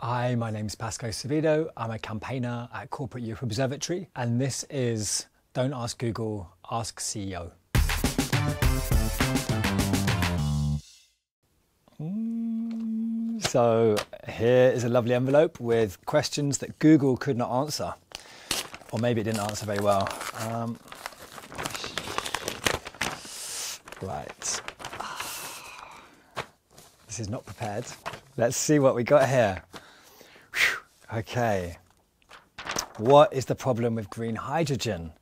Hi, my name's Pascoe Sabido. I'm a campaigner at Corporate Europe Observatory, and this is Don't Ask Google, Ask CEO. So here is a lovely envelope with questions that Google could not answer, or maybe it didn't answer very well. Right. This is not prepared. Let's see what we got here. Okay. What is the problem with green hydrogen?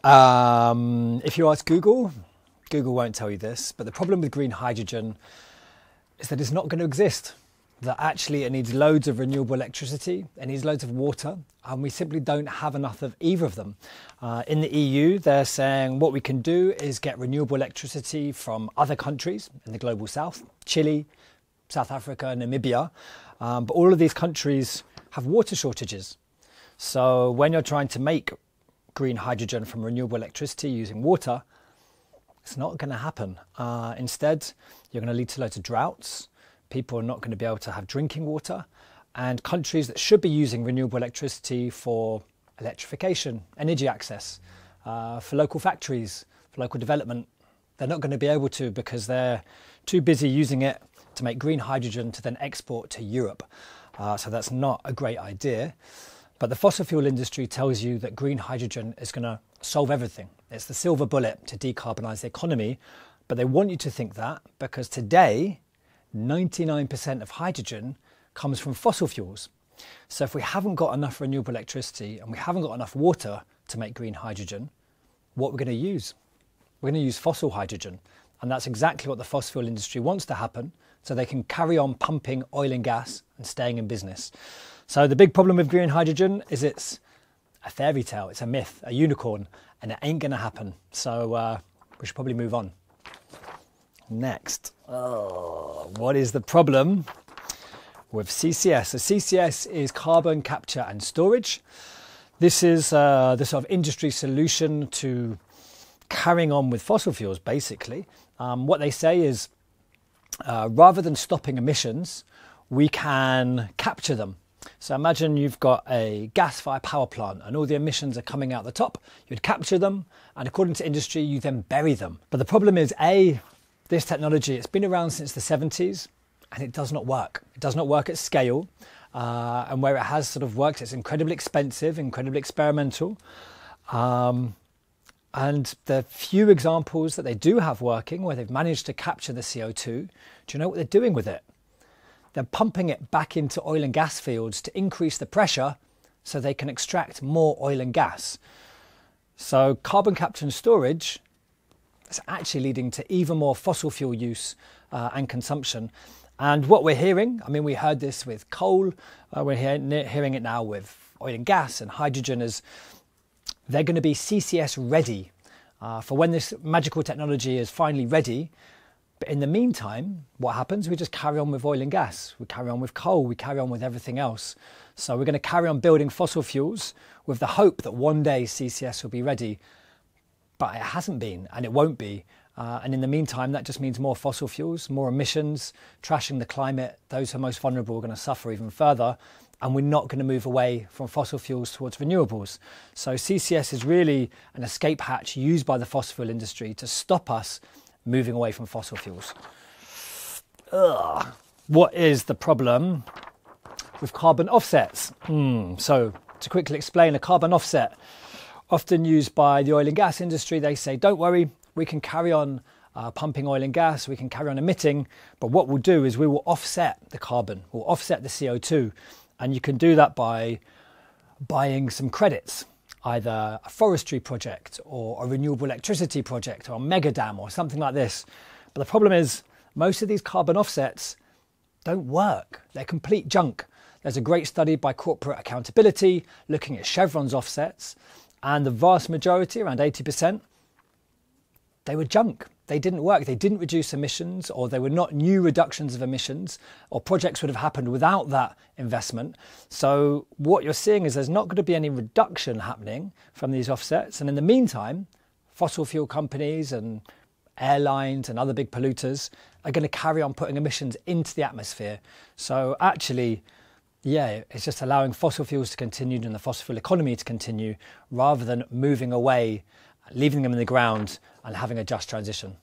If you ask Google, Google won't tell you this, but the problem with green hydrogen is that it's not going to exist. That actually it needs loads of renewable electricity, it needs loads of water, and we simply don't have enough of either of them. In the EU, they're saying what we can do is get renewable electricity from other countries in the global south, Chile, South Africa, Namibia, but all of these countries have water shortages. So when you're trying to make green hydrogen from renewable electricity using water, it's not going to happen. Instead, you're going to lead to loads of droughts. People are not going to be able to have drinking water, and countries that should be using renewable electricity for electrification, energy access, for local factories, for local development, they're not going to be able to because they're too busy using it to make green hydrogen to then export to Europe. So that's not a great idea. But the fossil fuel industry tells you that green hydrogen is going to solve everything. It's the silver bullet to decarbonise the economy. But they want you to think that because today, 99% of hydrogen comes from fossil fuels. So if we haven't got enough renewable electricity and we haven't got enough water to make green hydrogen, what we're going to use? We're going to use fossil hydrogen. And that's exactly what the fossil fuel industry wants to happen, so they can carry on pumping oil and gas and staying in business. So the big problem with green hydrogen is it's a fairy tale, it's a myth, a unicorn, and it ain't going to happen. So we should probably move on. Next, what is the problem with CCS? So CCS is carbon capture and storage. This is the sort of industry solution to carrying on with fossil fuels, basically. What they say is rather than stopping emissions, we can capture them. So imagine you've got a gas-fired power plant and all the emissions are coming out the top. You'd capture them, and according to industry, you then bury them. But the problem is, this technology, it's been around since the 70s and it does not work. It does not work at scale. And where it has sort of worked, it's incredibly expensive, incredibly experimental. And the few examples that they do have working where they've managed to capture the CO2, do you know what they're doing with it? They're pumping it back into oil and gas fields to increase the pressure so they can extract more oil and gas. So carbon capture and storage is actually leading to even more fossil fuel use and consumption. And what we're hearing, I mean, we heard this with coal, we're hearing it now with oil and gas and hydrogen, is they're going to be CCS ready for when this magical technology is finally ready. But in the meantime, what happens? We just carry on with oil and gas. We carry on with coal. We carry on with everything else. So we're going to carry on building fossil fuels with the hope that one day CCS will be ready. But it hasn't been, and it won't be. And in the meantime, that just means more fossil fuels, more emissions, trashing the climate. Those who are most vulnerable are going to suffer even further. And we're not going to move away from fossil fuels towards renewables. So CCS is really an escape hatch used by the fossil fuel industry to stop us moving away from fossil fuels. What is the problem with carbon offsets? So to quickly explain, a carbon offset, often used by the oil and gas industry, they say, don't worry, we can carry on pumping oil and gas, we can carry on emitting, but what we'll do is we will offset the carbon, we'll offset the CO2. And you can do that by buying some credits, either a forestry project or a renewable electricity project or a mega dam or something like this. But the problem is most of these carbon offsets don't work. They're complete junk. There's a great study by Corporate Accountability looking at Chevron's offsets, and the vast majority, around 80%, they were junk. They didn't work. They didn't reduce emissions, or they were not new reductions of emissions, or projects would have happened without that investment. So what you're seeing is there's not going to be any reduction happening from these offsets. And in the meantime, fossil fuel companies and airlines and other big polluters are going to carry on putting emissions into the atmosphere. So actually, yeah, it's just allowing fossil fuels to continue and the fossil fuel economy to continue rather than moving away, leaving them in the ground and having a just transition.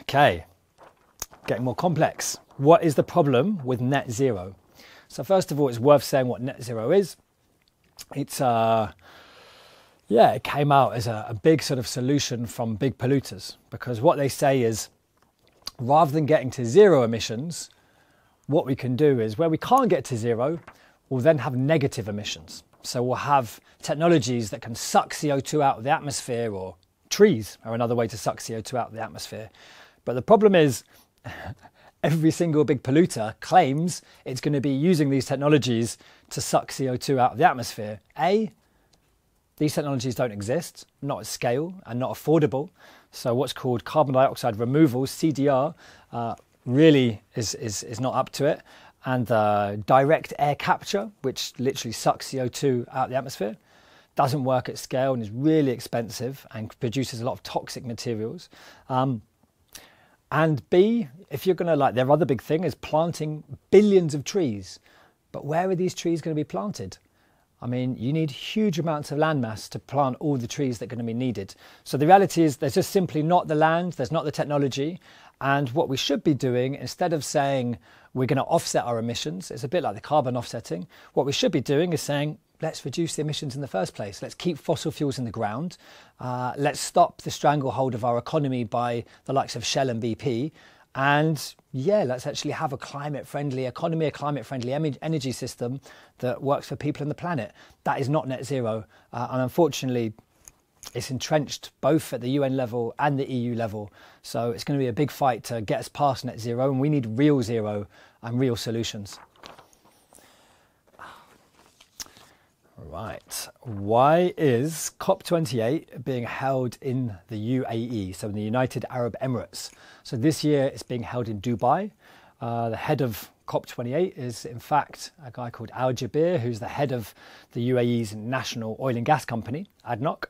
Okay, getting more complex. What is the problem with net zero? So first of all, it's worth saying what net zero is. It's it came out as a big sort of solution from big polluters, because what they say is, rather than getting to zero emissions, what we can do is, where we can't get to zero, we'll then have negative emissions. So we'll have technologies that can suck CO2 out of the atmosphere, or trees are another way to suck CO2 out of the atmosphere. But the problem is, every single big polluter claims it's going to be using these technologies to suck CO2 out of the atmosphere. These technologies don't exist, not at scale and not affordable. So what's called carbon dioxide removal, CDR, really is not up to it. And direct air capture, which literally sucks CO2 out of the atmosphere, doesn't work at scale and is really expensive and produces a lot of toxic materials. And B, if you're going to, their other big thing is planting billions of trees. But where are these trees going to be planted? I mean, you need huge amounts of land mass to plant all the trees that are going to be needed. So the reality is there's just simply not the land, there's not the technology. And what we should be doing, instead of saying we're going to offset our emissions, it's a bit like the carbon offsetting. What we should be doing is saying, let's reduce the emissions in the first place. Let's keep fossil fuels in the ground. Let's stop the stranglehold of our economy by the likes of Shell and BP. And yeah, let's actually have a climate-friendly economy, a climate-friendly energy system that works for people on the planet. That is not net zero. And unfortunately, it's entrenched both at the UN level and the EU level. So it's going to be a big fight to get us past net zero, and we need real zero and real solutions. Right. Why is COP28 being held in the UAE, so in the United Arab Emirates? So this year it's being held in Dubai. The head of COP28 is in fact a guy called Al Jaber, who's the head of the UAE's national oil and gas company, ADNOC,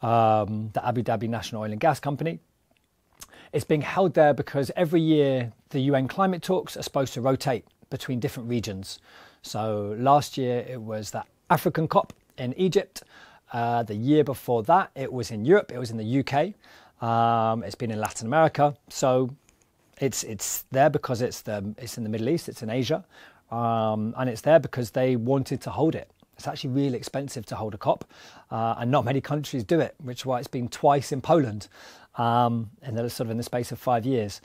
the Abu Dhabi National Oil and Gas Company. It's being held there because every year the UN climate talks are supposed to rotate between different regions. So last year it was the African COP in Egypt. The year before that, it was in Europe. It was in the UK. It's been in Latin America. So it's there because it's in the Middle East. It's in Asia, and it's there because they wanted to hold it. It's actually really expensive to hold a COP, and not many countries do it, which is why it's been twice in Poland, in the space of 5 years.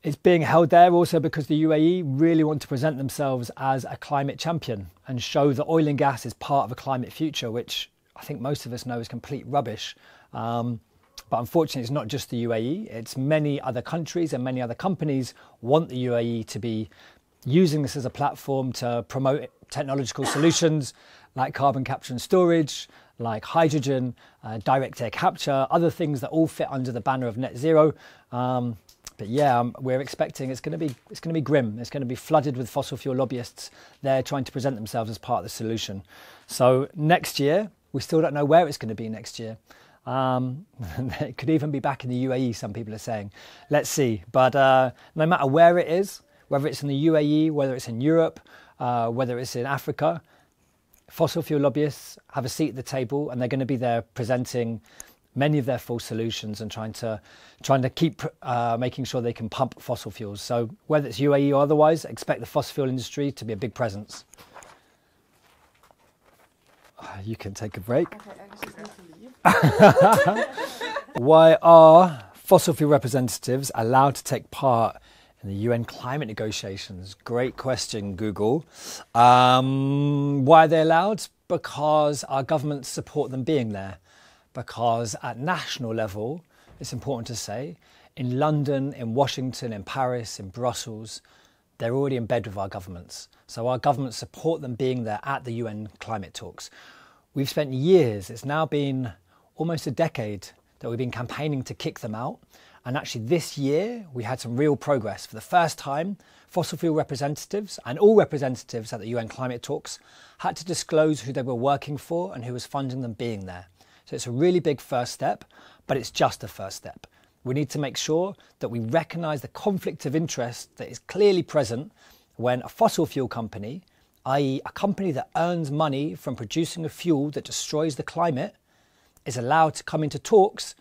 It's being held there also because the UAE really want to present themselves as a climate champion and show that oil and gas is part of a climate future, which I think most of us know is complete rubbish. But unfortunately, it's not just the UAE. It's many other countries and many other companies want the UAE to be using this as a platform to promote technological solutions like carbon capture and storage, like hydrogen, direct air capture, other things that all fit under the banner of net zero. But yeah, we're expecting it's going to be grim. It's going to be flooded with fossil fuel lobbyists there trying to present themselves as part of the solution. So next year, we still don't know where it's going to be next year. It could even be back in the UAE, some people are saying. Let's see. But no matter where it is, whether it's in the UAE, whether it's in Europe, whether it's in Africa, fossil fuel lobbyists have a seat at the table, and they're going to be there presenting many of their full solutions and trying to keep making sure they can pump fossil fuels. So whether it's UAE or otherwise, expect the fossil fuel industry to be a big presence. You can take a break. Okay, I just need to leave. Why are fossil fuel representatives allowed to take part in the UN climate negotiations? Great question, Google. Why are they allowed? Because our governments support them being there. Because at national level, it's important to say, in London, in Washington, in Paris, in Brussels, they're already in bed with our governments. So our governments support them being there at the UN climate talks. We've spent years, it's now been almost a decade that we've been campaigning to kick them out. And actually this year, we had some real progress. For the first time, fossil fuel representatives and all representatives at the UN climate talks had to disclose who they were working for and who was funding them being there. So it's a really big first step, but it's just a first step. We need to make sure that we recognise the conflict of interest that is clearly present when a fossil fuel company, i.e. a company that earns money from producing a fuel that destroys the climate, is allowed to come into talks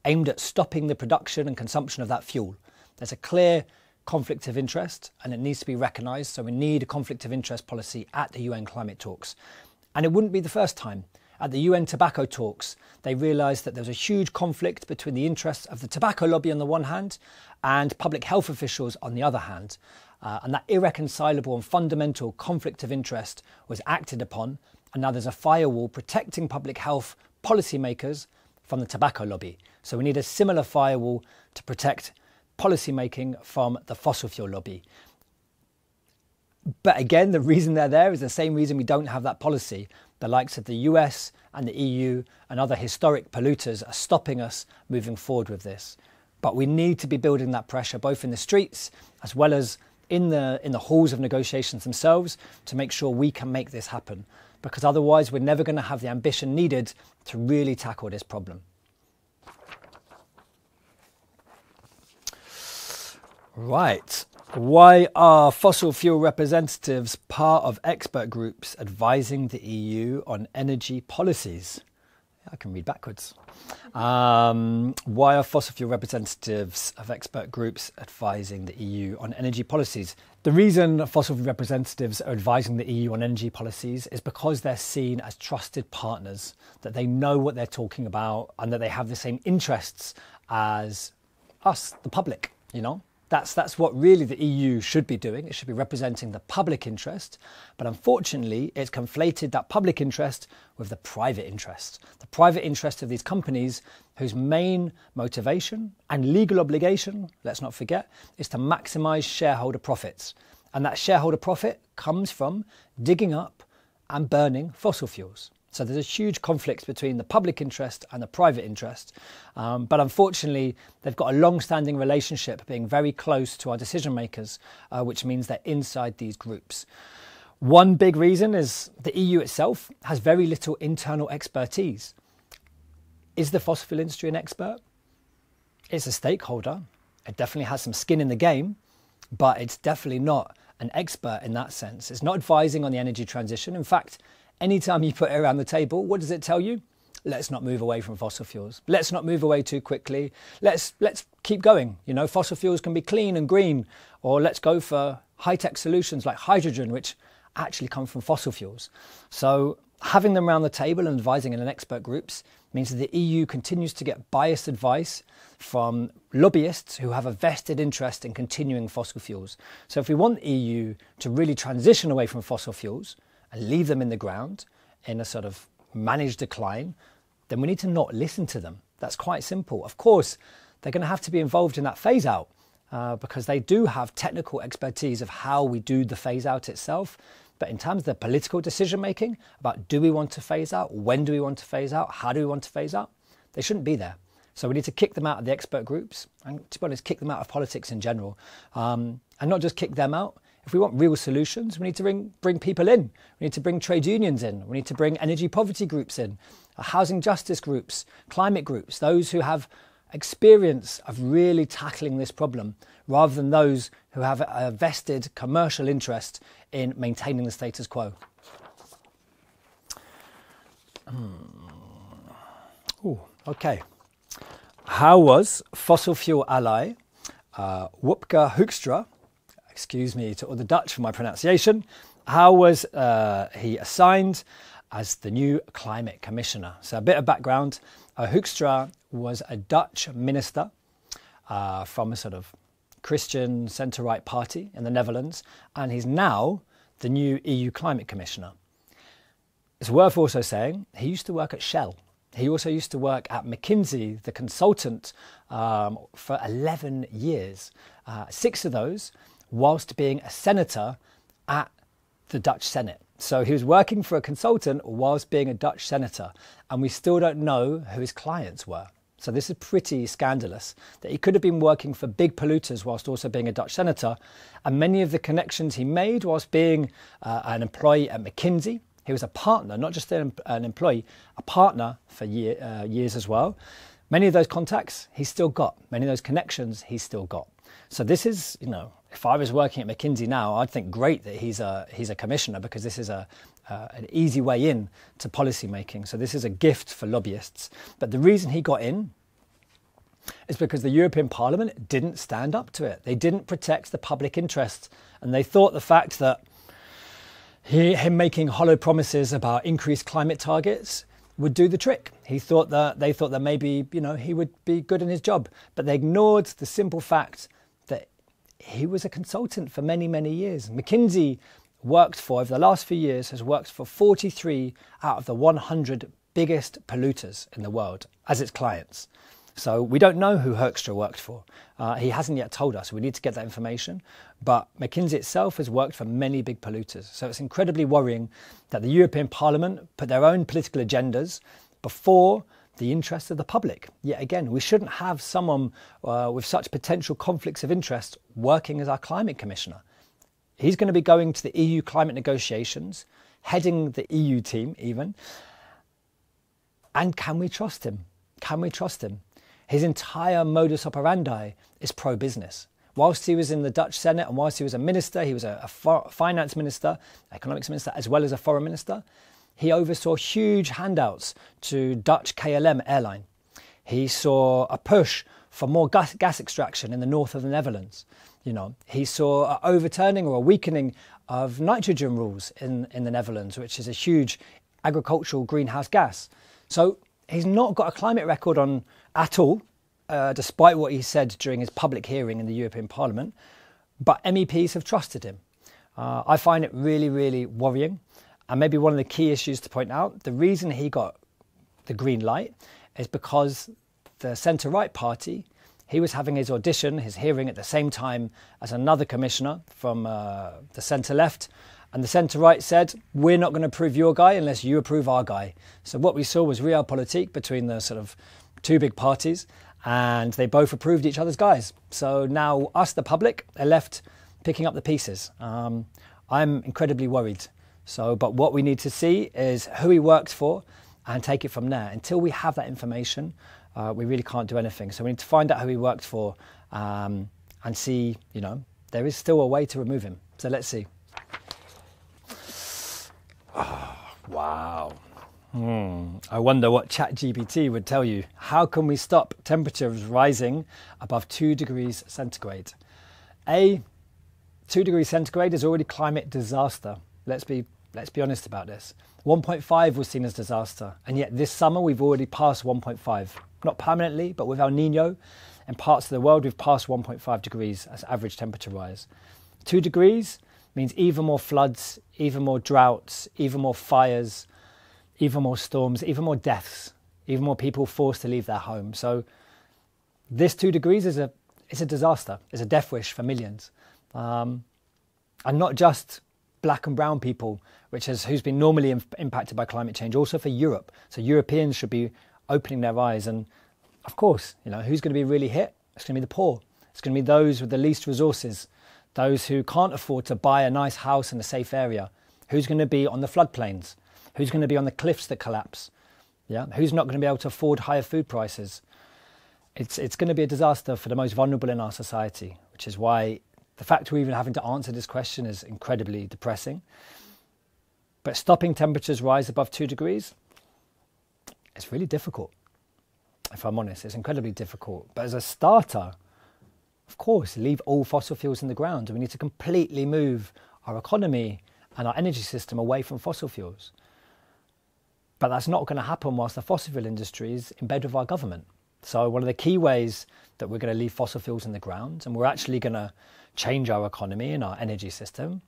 aimed at stopping the production and consumption of that fuel. There's a clear conflict of interest and it needs to be recognised, so we need a conflict of interest policy at the UN climate talks. And it wouldn't be the first time. At the UN tobacco talks, they realised that there was a huge conflict between the interests of the tobacco lobby on the one hand and public health officials on the other hand. And that irreconcilable and fundamental conflict of interest was acted upon, and now there's a firewall protecting public health policymakers from the tobacco lobby. So we need a similar firewall to protect policymaking from the fossil fuel lobby. But again, the reason they're there is the same reason we don't have that policy. The likes of the US and the EU and other historic polluters are stopping us moving forward with this. But we need to be building that pressure both in the streets as well as in the halls of negotiations themselves to make sure we can make this happen. Because otherwise we're never going to have the ambition needed to really tackle this problem. Right. Why are fossil fuel representatives part of expert groups advising the EU on energy policies? I can read backwards. Why are fossil fuel representatives of expert groups advising the EU on energy policies? The reason fossil fuel representatives are advising the EU on energy policies is because they're seen as trusted partners, that they know what they're talking about and that they have the same interests as us, the public, you know? That's what really the EU should be doing. It should be representing the public interest. But unfortunately, it's conflated that public interest with the private interest. The private interest of these companies whose main motivation and legal obligation, let's not forget, is to maximise shareholder profits. And that shareholder profit comes from digging up and burning fossil fuels. So there's a huge conflict between the public interest and the private interest. But unfortunately, they've got a long-standing relationship being very close to our decision makers, which means they're inside these groups. One big reason is the EU itself has very little internal expertise. Is the fossil fuel industry an expert? It's a stakeholder. It definitely has some skin in the game, but it's definitely not an expert in that sense. It's not advising on the energy transition. In fact, anytime you put it around the table, what does it tell you? Let's not move away from fossil fuels. Let's not move away too quickly. Let's keep going. You know, fossil fuels can be clean and green, or let's go for high-tech solutions like hydrogen, which actually come from fossil fuels. So having them around the table and advising in expert groups means that the EU continues to get biased advice from lobbyists who have a vested interest in continuing fossil fuels. So if we want the EU to really transition away from fossil fuels and leave them in the ground in a sort of managed decline, then we need to not listen to them. That's quite simple. Of course, they're going to have to be involved in that phase out because they do have technical expertise of how we do the phase out itself. But in terms of the political decision making about do we want to phase out, when do we want to phase out, how do we want to phase out, they shouldn't be there. So we need to kick them out of the expert groups and, to be honest, kick them out of politics in general. And not just kick them out. If we want real solutions, we need to bring people in. We need to bring trade unions in. We need to bring energy poverty groups in, housing justice groups, climate groups, those who have experience of really tackling this problem, rather than those who have a vested commercial interest in maintaining the status quo. Okay. How was fossil fuel ally Wopke Hoekstra, excuse me to all the Dutch for my pronunciation, how was he assigned as the new climate commissioner? So a bit of background. Hoekstra was a Dutch minister from a sort of Christian centre-right party in the Netherlands, and he's now the new EU climate commissioner. It's worth also saying he used to work at Shell. He also used to work at McKinsey, the consultant, for 11 years. 6 of those whilst being a senator at the Dutch Senate. So he was working for a consultant whilst being a Dutch senator, and we still don't know who his clients were. So this is pretty scandalous, that he could have been working for big polluters whilst also being a Dutch senator. And many of the connections he made whilst being an employee at McKinsey, he was a partner, not just an employee, a partner for years as well, Many of those contacts he's still got. Many of those connections he's still got. So this is, if I was working at McKinsey now, I'd think great that he's a commissioner, because this is an easy way in to policy making. So this is a gift for lobbyists. But the reason he got in is because the European Parliament didn't stand up to it. They didn't protect the public interest. And they thought the fact that him making hollow promises about increased climate targets would do the trick. They thought that maybe, he would be good in his job. But they ignored the simple fact that he was a consultant for many, many years. McKinsey over the last few years, has worked for 43 out of the 100 biggest polluters in the world as its clients. So we don't know who Hoekstra worked for. He hasn't yet told us. We need to get that information. But McKinsey itself has worked for many big polluters. So it's incredibly worrying that the European Parliament put their own political agendas before the interests of the public. Yet again, we shouldn't have someone with such potential conflicts of interest working as our climate commissioner. He's going to be going to the EU climate negotiations, heading the EU team even. And can we trust him? Can we trust him? His entire modus operandi is pro-business. Whilst he was in the Dutch Senate and whilst he was a minister, he was a finance minister, economics minister, as well as a foreign minister, he oversaw huge handouts to Dutch KLM airline. He saw a push for more gas extraction in the north of the Netherlands. He saw an overturning or a weakening of nitrogen rules in the Netherlands, which is a huge agricultural greenhouse gas. So he's not got a climate record on at all, despite what he said during his public hearing in the European Parliament. But MEPs have trusted him. I find it really, really worrying. And maybe one of the key issues to point out, the reason he got the green light is because the centre-right party, he was having his audition, his hearing at the same time as another commissioner from the centre-left. And the centre-right said, we're not going to approve your guy unless you approve our guy. So what we saw was realpolitik between the sort of two big parties, and they both approved each other's guys. So now us, the public, are left picking up the pieces. I'm incredibly worried. But what we need to see is who he works for and take it from there. Until we have that information, we really can't do anything. So we need to find out who he worked for and see, there is still a way to remove him. So let's see. Oh, wow. I wonder what ChatGPT would tell you. How can we stop temperatures rising above 2 degrees centigrade? 2 degrees centigrade is already climate disaster. Let's be honest about this. 1.5 was seen as disaster, and yet this summer we've already passed 1.5. Not permanently, but with El Nino, in parts of the world we've passed 1.5 degrees as average temperature rise. 2 degrees means even more floods, even more droughts, even more fires, even more storms, even more deaths, even more people forced to leave their home. So this 2 degrees is a disaster. It's a death wish for millions. And not just black and brown people, who's been normally impacted by climate change, also for Europe. So Europeans should be opening their eyes. And of course, who's going to be really hit? It's going to be the poor. It's going to be those with the least resources, those who can't afford to buy a nice house in a safe area. Who's going to be on the floodplains? Who's going to be on the cliffs that collapse? Yeah, who's not going to be able to afford higher food prices? It's going to be a disaster for the most vulnerable in our society, which is why the fact we're even having to answer this question is incredibly depressing. But stopping temperatures rise above 2 degrees, it's really difficult. If I'm honest, it's incredibly difficult. But as a starter, of course, leave all fossil fuels in the ground. We need to completely move our economy and our energy system away from fossil fuels. But that's not going to happen whilst the fossil fuel industry is in bed with our government. So one of the key ways that we're going to leave fossil fuels in the ground, and we're actually going to change our economy and our energy system,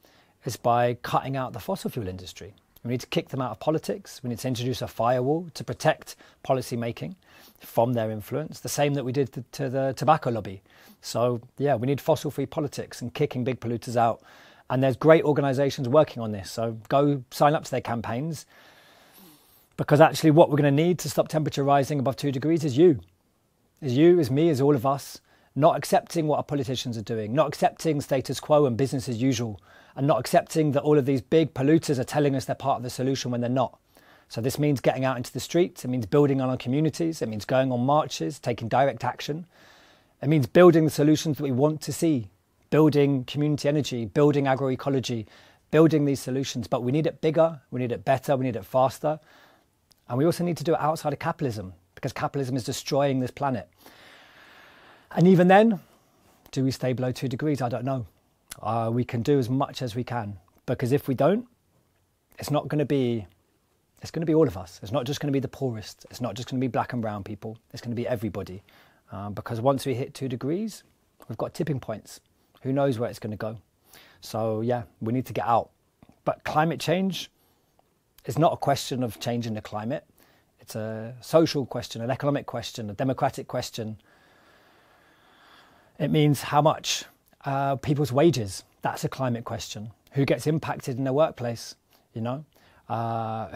is by cutting out the fossil fuel industry. We need to kick them out of politics. We need to introduce a firewall to protect policy making from their influence, the same that we did to the tobacco lobby. So yeah, we need fossil-free politics and kicking big polluters out. And there's great organisations working on this. So go sign up to their campaigns, because actually what we're going to need to stop temperature rising above 2 degrees is you. Is you, is me, is all of us, not accepting what our politicians are doing, not accepting status quo and business as usual, and not accepting that all of these big polluters are telling us they're part of the solution when they're not. So this means getting out into the streets, it means building on our communities, it means going on marches, taking direct action. It means building the solutions that we want to see, building community energy, building agroecology, building these solutions. But we need it bigger, we need it better, we need it faster. And we also need to do it outside of capitalism, because capitalism is destroying this planet. And even then, do we stay below 2 degrees? I don't know. We can do as much as we can, because if we don't, it's going to be all of us. It's not just going to be the poorest. It's not just going to be black and brown people. It's going to be everybody. Because once we hit 2 degrees, we've got tipping points. Who knows where it's going to go? So yeah, we need to get out. But climate change is not a question of changing the climate. It's a social question, an economic question, a democratic question. It means how much people's wages. That's a climate question. Who gets impacted in their workplace? You know,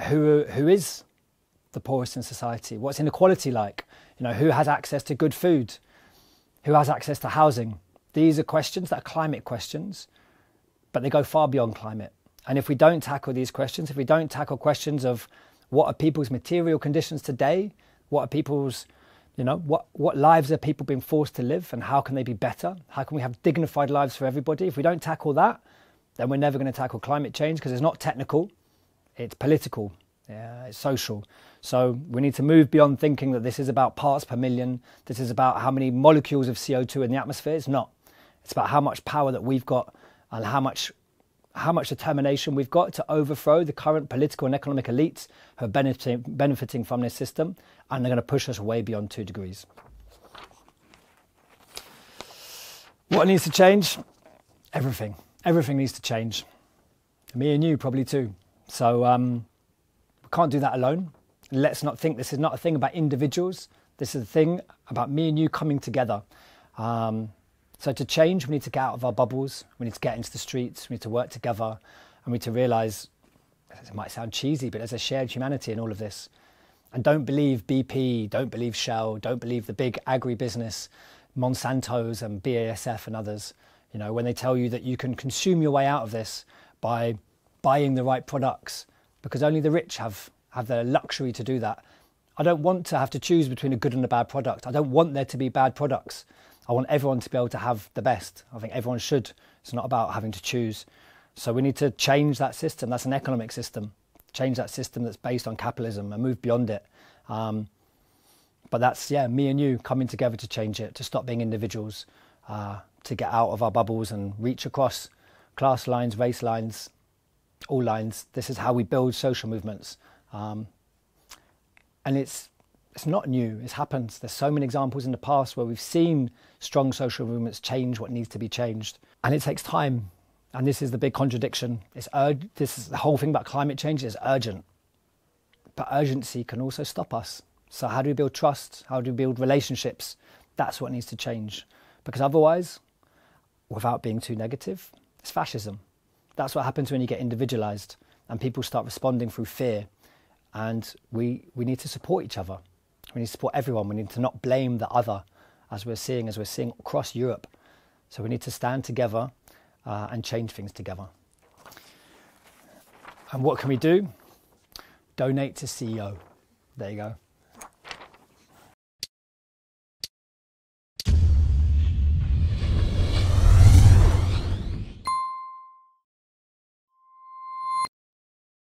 who is the poorest in society? What's inequality like? You know, who has access to good food? Who has access to housing? These are questions that are climate questions, but they go far beyond climate. And if we don't tackle these questions, if we don't tackle questions of what are people's material conditions today, what are people's, you know, what lives are people being forced to live, and how can they be better? How can we have dignified lives for everybody? If we don't tackle that, then we're never going to tackle climate change, because it's not technical, it's political, it's social. So we need to move beyond thinking that this is about parts per million, this is about how many molecules of CO2 in the atmosphere. It's not. It's about how much power that we've got and how much determination we've got to overthrow the current political and economic elites who are benefiting from this system, and they're going to push us way beyond 2 degrees. What needs to change? Everything. Everything needs to change. Me and you probably too. So we can't do that alone. Let's not think this is not a thing about individuals. This is a thing about me and you coming together. So to change, we need to get out of our bubbles. We need to get into the streets. We need to work together. And we need to realise, it might sound cheesy, but there's a shared humanity in all of this. And don't believe BP, don't believe Shell, don't believe the big agribusiness, Monsanto's and BASF and others. You know, when they tell you that you can consume your way out of this by buying the right products, because only the rich have the luxury to do that. I don't want to have to choose between a good and a bad product. I don't want there to be bad products. I want everyone to be able to have the best. I think everyone should. It's not about having to choose. So we need to change that system. That's an economic system. Change that system that's based on capitalism and move beyond it. But that's, me and you coming together to change it, to stop being individuals, to get out of our bubbles and reach across class lines, race lines, all lines. This is how we build social movements. And it's not new, it's happened. There's so many examples in the past where we've seen strong social movements change what needs to be changed. And it takes time. And this is the big contradiction. This is the whole thing about climate change is urgent. But urgency can also stop us. So how do we build trust? How do we build relationships? That's what needs to change. Because otherwise, without being too negative, it's fascism. That's what happens when you get individualized and people start responding through fear. And we need to support each other. We need to support everyone. We need to not blame the other, as we're seeing across Europe. So we need to stand together and change things together. And what can we do? Donate to CEO. There you go.